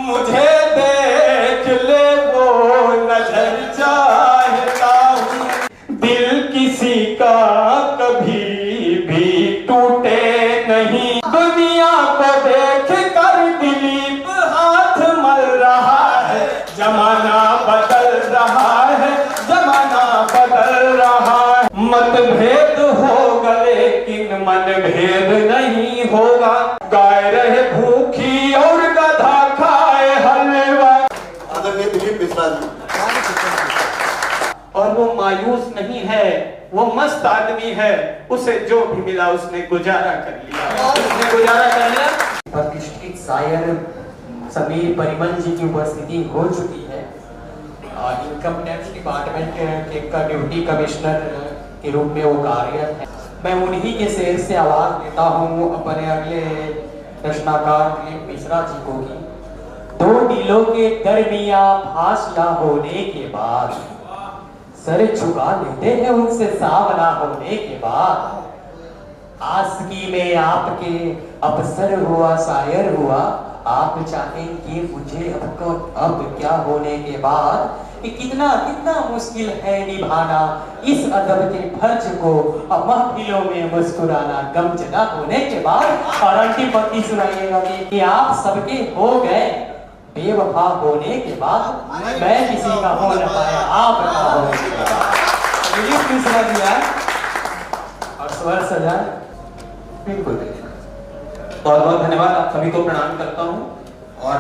मुझे देख ले वो नजर चाहता हूँ। दिल किसी का कभी भी टूटे नहीं। दुनिया को देख कर दिलीप हाथ मल रहा है। जमाना बदल रहा है, जमाना बदल रहा है। मतभेद होगा लेकिन मन भेद नहीं होगा। गाय रहे भूखी और गधा खाए हलवा। आदरणीय दिलीप मिश्रा जी। और वो मायूस नहीं है, वो मस्त आदमी है। उसे जो भी मिला उसने गुजारा कर लिया, उसने गुजारा कर लिया। प्रतिष्ठित शायर समीर परिमल जी की उपस्थिति हो चुकी है। इनकम टैक्स डिपार्टमेंट के ड्यूटी कमिश्नर के रूप में वो कार्यरत है। मैं उन्हीं के शेर से आवाज देता हूँ अपने अगले रचनाकार दिलीप मिश्रा जी को कि दो दिलों के दरमियां फासला होने के बाद सर झुका लेते हैं उनसे सामना होने के बाद। आसकी में आपके अवसर हुआ शायर हुआ। आप चाहेंगे मुझे अब क्या होने के बाद कि कितना कितना मुश्किल है निभाना इस अदब के फर्ज को। अब महफिलों में मुस्कुराना गमजदा होने के बाद। और अंतिम पंक्ति सुनाइएगा कि आप सबके हो गए बेवफा होने के बाद। मैं किसी का हो न पाया आपका होने के बाद। सुना दिया और स्वर सजा बिल्कुल। बहुत बहुत धन्यवाद, आप सभी को प्रणाम करता हूँ। और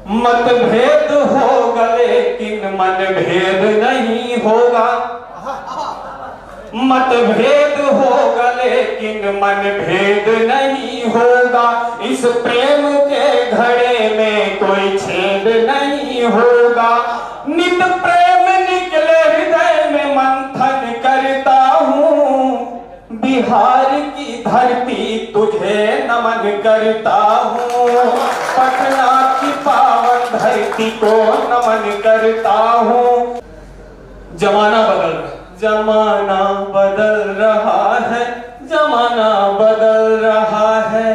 मतभेद होगा लेकिन मन भेद नहीं होगा। मतभेद होगा लेकिन मन भेद नहीं होगा। इस प्रेम के घड़े में कोई छेद नहीं होगा। नित प्रेम निकले हृदय में मंथन करता हूँ। बिहार की धरती तुझे नमन करता हूँ। पटना की पावन धरती को नमन करता हूँ। जमाना बदल रहा है, जमाना बदल रहा है।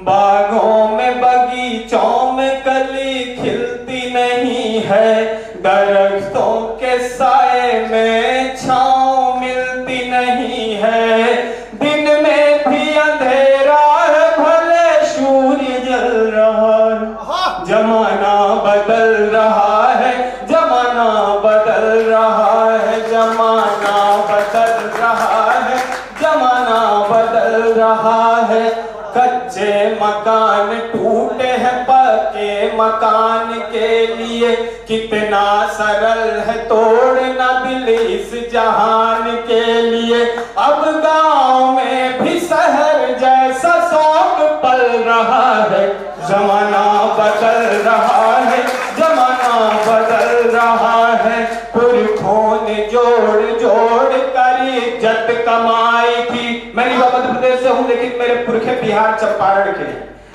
बागों में बगीचों में कली खिलती नहीं है। दरख्तों के साए में छांव मिलती नहीं है। दिन में भी अंधेरा है भले सूर्य जल रहा है। जमाना बदल रहा है, जमाना बदल रहा है। जमाना बदल रहा है, जमाना बदल रहा है। कच्चे मकान टूटे हैं पक्के मकान के लिए। कितना सरल है तोड़ना दिल इस जहान के लिए। अब गांव में भी शहर जैसा शौक पल रहा है। जमाना बदल रहा है, जमाना बदल रहा है। पुरखों ने जोड़ जोड़ कर इज्जत कमाई थी। मैं मध्य प्रदेश से हूँ लेकिन मेरे पुरखे बिहार चंपारण के।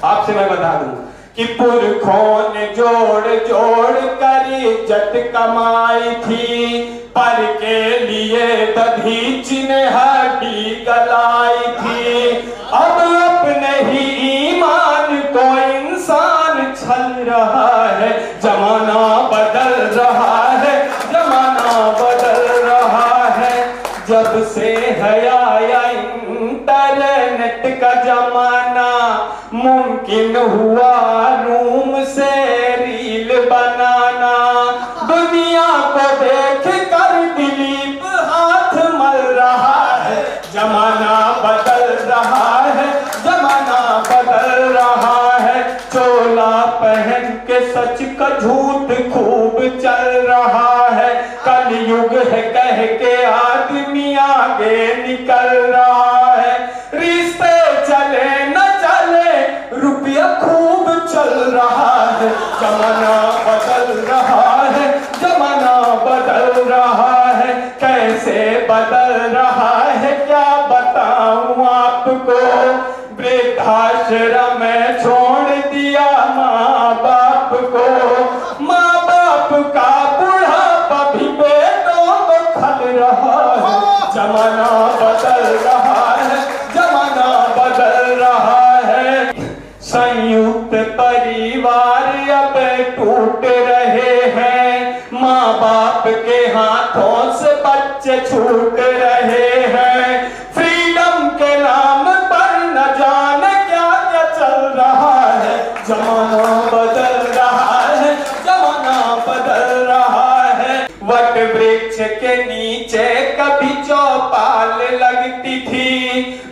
आपसे मैं बता दूं कि पुरखों ने जोड़ जोड़ कर इज्जत कमाई थी। पर के लिए दधीच ने हड्डी गलाई थी। अब अपने ही ईमान को इंसान छल रहा है। जमाना बदल रहा है, जमाना बदल रहा है। जब से है आया इंटरनेट का जमाना मुमकिन हुआ रूम से रील बनाना। दुनिया को देख कर दिलीप हाथ मल रहा है। जमाना बदल रहा है, जमाना बदल रहा है। चोला पहन के सच का झूठ खूब चल रहा है। कलयुग है कह के आदमी आगे निकल रहा है। रिश्ते चले न चले रुपया खूब चल रहा है। जमाना बदल रहा है, जमाना बदल रहा है। कैसे बदल रहा है क्या बताऊं आपको। वृद्धाश्रम में छोड़ दिया माँ बाप को। माँ बाप का बुढ़ापा भी बेटों को खल रहा है। जमाना बदल रहा है, जमाना बदल रहा है। संयुक्त परिवार अब बाप के हाथों से बच्चे छूट रहे हैं। फ्रीडम के नाम पर न जाने क्या क्या चल रहा है। जमाना बदल रहा है, जमाना बदल रहा है। वट वृक्ष के नीचे कभी चौपाल लगती थी,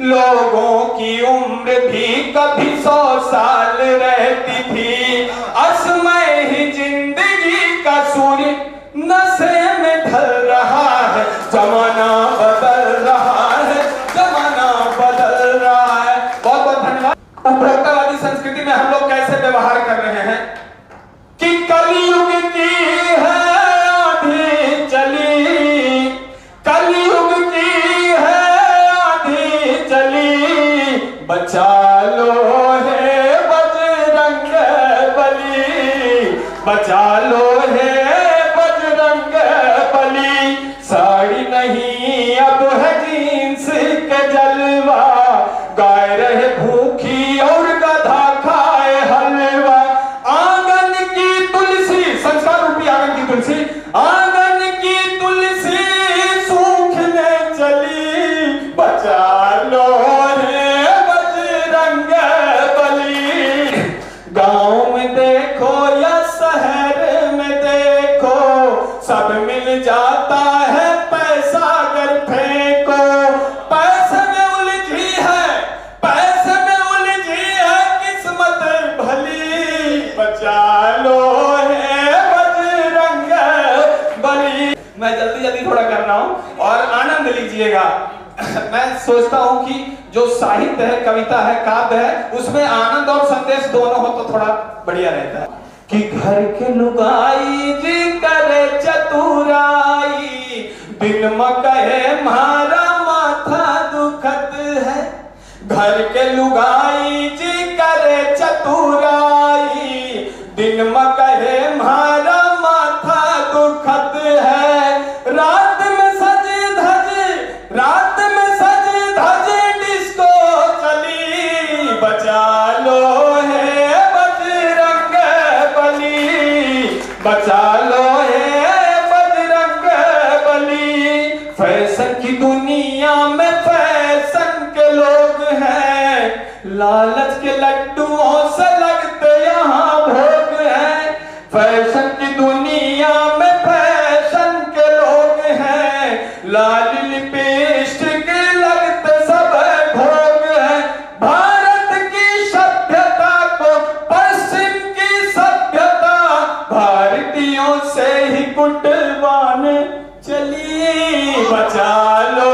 लोगों की उम्र भी कभी 100 साल रहती थी। असमय ही जिंदगी का सूर्य नशे में ढल रहा है। जमाना बदल रहा है, जमाना बदल रहा है। बहुत बहुत धन्यवाद। उपभोक्तावादी संस्कृति में हम लोग कैसे व्यवहार कर रहे हैं कि कलयुग की है आंधी चली, कलयुग की है आंधी चली, बचा लो है बजरंग बली, बचा लो है बजरंग बली। साड़ी नहीं अब है जींस के जलवा, गाय रहे भूखी और गधा खाए हलवा। आंगन की तुलसी, संस्कार रूपी आंगन की तुलसी, आंगन की तुलसी सूखने चली, बचा लो रे बजरंग बली। गांव में देखो या शहर में देखो, सब मिल जाता है पैसा अगर फेंको। पैसे में उलझी है, पैसे में उलझी है किस्मत भली, बचा लो है बजरंग बली। मैं जल्दी जल्दी थोड़ा कर रहा हूं और आनंद लीजिएगा। मैं सोचता हूं कि जो साहित्य है, कविता है, काव्य है, उसमें आनंद और संदेश दोनों हो तो थोड़ा बढ़िया रहता है। कि घर के लुगाई जी करे चतुराई, बिन मकहे मारा माथा दुखत है। घर के लुगाई जी करे चतुराई, दिन मकहे मारा माथा दुखत है। रात में सज धज, रात में सज धज डिस्को चली, बचा लो है बजरंग बली, बचा लो है बजरंग बली। फैशन की दुनिया में फैशन के लोग हैं, लालच के लड्डुओं से लगते यहाँ भोग हैं। फैशन की दुनिया में फैशन के लोग हैं, लाल लिपस्टिक लगते सब भोग हैं। भारत की सभ्यता को पश्चिम की सभ्यता, भारतीयों से ही कुटवाने चली, बचा लो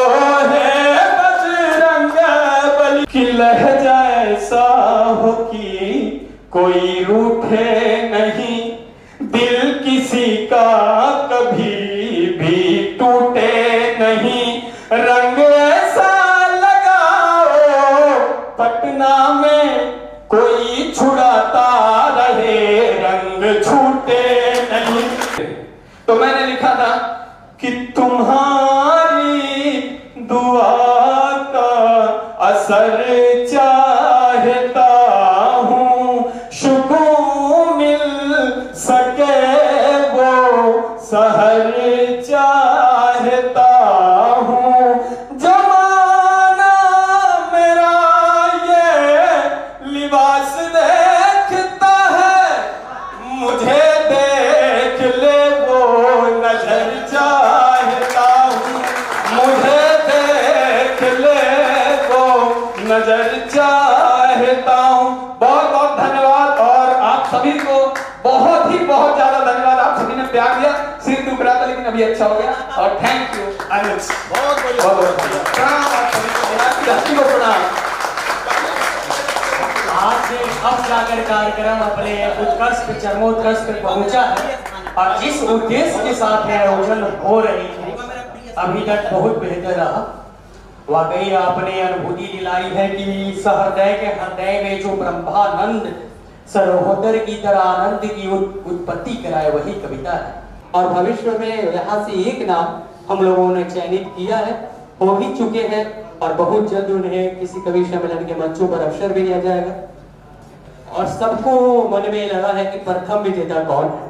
है बजरंग बली। कि लहजा ऐसा हो कि कोई रूठे नहीं, दिल किसी का कभी भी टूटे नहीं। रंग ऐसा लगाओ पटना में कोई छुड़ाता रहे, रंग छूटे नहीं। तो मैंने लिखा था कि तुम्हारी दुआ का असर चाहता हूँ, सुकून मिल सके वो सहर चाहता हूँ। जमाना मेरा ये लिबास देखता है, मुझे देख ले वो नजर चाहता हूँ, मुझे देख ले वो नजर चाहता हूँ। बहुत बहुत धन्यवाद और आप सभी को बहुत ही बहुत ज्यादा धन्यवाद। आप सभी ने प्यार दिया, सिर दुख रहा था लेकिन अभी अच्छा हो गया और थैंक यू अनिल। बहुत बढ़िया। प्रणाम आप सभी को, आपकी धरती को प्रणाम। आज अब जाकर कार्यक्रम अपने उत्कर्ष पे, चरमोत्कर्ष पे पहुंचा है और जिस उद्देश्य के साथ यह आयोजन हो रही है अभी तक बहुत बेहतर रहा। वाकई आपने अनुभूति दिलाई है कि सहृदय के हृदय में जो ब्रह्मानंद सरोवर की तरह आनंद की उत्पत्ति कराए वही कविता है। और भविष्य में यहाँ से एक नाम हम लोगों ने चयनित किया है, हो भी चुके हैं और बहुत जल्द उन्हें किसी कवि सम्मेलन के मंचों पर अवसर भी दिया जाएगा। और सबको मन में लगा है कि प्रथम विजेता कौन है।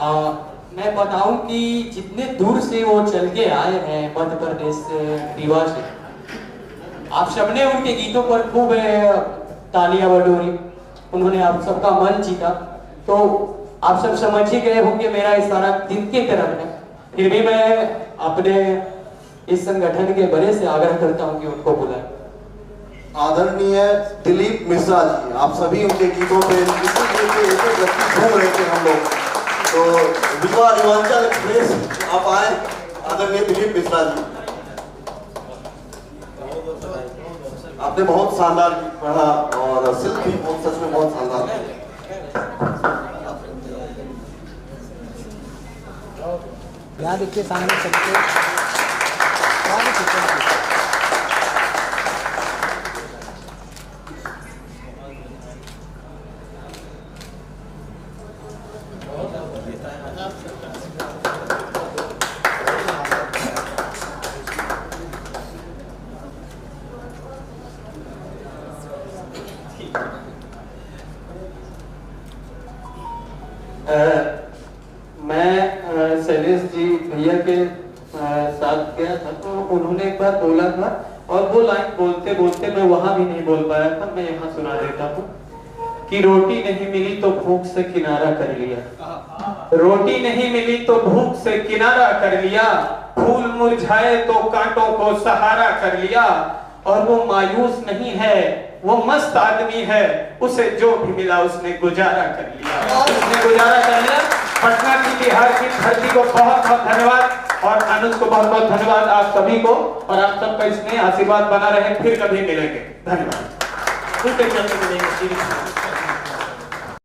मैं बताऊं कि जितने दूर से वो चल के आए हैं मध्य प्रदेश से, रीवा से, आप सबने उनके गीतों पर खूब तालियां बटोरी, उन्होंने आप सबका मन जीता। तो आप सब समझ ही गए होंगे मेरा इशारा दिल की तरफ है, फिर भी मैं अपने इस संगठन के बड़े से आग्रह करता हूं कि उनको बुलाएं। आदरणीय दिलीप मिश्रा जी, आप सभी उनके गीतों पे इसी गीत के एक व्यक्ति घूम रहे थे हम लोग, तो रीवा रिवांचल एक्सप्रेस आप आए, आदरणीय दिलीप मिश्रा जी। आपने बहुत शानदार गीत पढ़ा और शिल्प भी बहुत, सच में बहुत शानदार है। यहाँ देखिए सामने सबके मैं शैलेश जी भैया के साथ गया था, तो उन्होंने एक बार बोला था और वो लाइन बोलते बोलते मैं वहां भी नहीं बोल पाया था, मैं यहाँ सुना देता हूँ कि रोटी नहीं मिली तो भूख से किनारा कर लिया, रोटी नहीं मिली तो भूख से किनारा कर लिया, फूल मुरझाए तो कांटों को सहारा कर लिया, और वो मायूस नहीं है, वो मस्त आदमी है, उसे जो भी मिला उसने गुजारा कर लिया, उसने गुजारा कर लिया। पटना की, बिहार की धरती को बहुत बहुत धन्यवाद और अनुज को बहुत बहुत धन्यवाद आप सभी को, और आप सबका इसमें आशीर्वाद बना रहे, फिर कभी मिलेंगे। धन्यवाद।